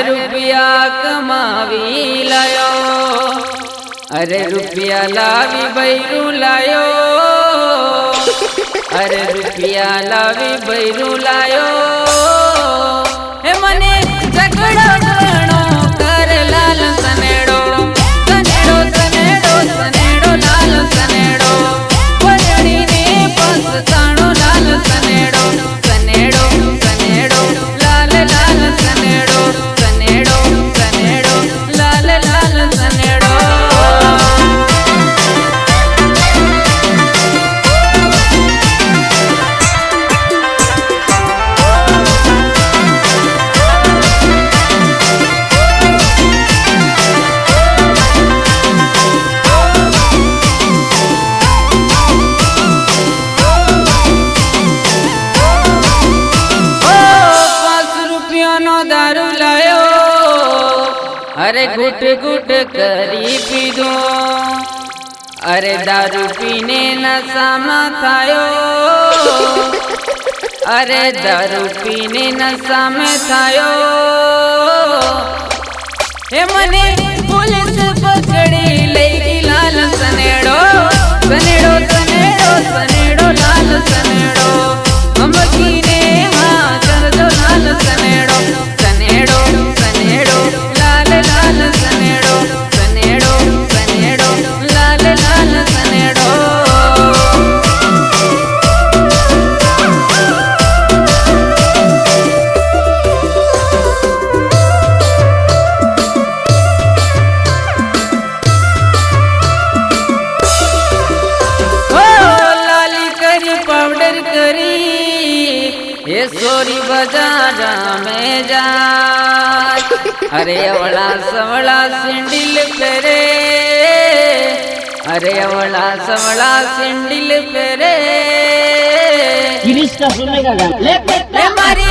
रुपया कमावी लायो, अरे रुपया लावी बैरू लायो, अरे रुपया लावी बैरू लायो। हे मने झगड़ो घणो कर लाल सनेड़ो, सनेड़ो सनेड़ो सनेड़ो लाल सनेड़ो, वरणी ने पसताणो लाल सनेड़ो, सनेड़ो सनेड़ो लाल लाल सनेड़ो, सनेड़ो सनेड़ो लाल लाल सनेड़ो। दारू लायो, अरे गुट गुट करी पीधो, अरे दारू पीने नशा में थायो, अरे दारू पीने नशा में थायो। हे मने पुलिस पकड़ी लेगी लाल सनेड़ो, सनेड़ो सनेड़ो सनेड़ो लाल सनेड़ो, हम कीने हाँ कर दो लाल सनेड़ो, सनेड़ो सनेड़ो लाल लाल सनेड़ो, सनेड़ो सनेड़ो लाल लाल सनेड़ो। लाली करी पाउडर करी ये सोरी बाजारा में जा, अरे अवला सवला सिंडिल पेरे, अरे अवला सवला सिंडिल पेरे। गिरीश का सुनने का गाना ले मारी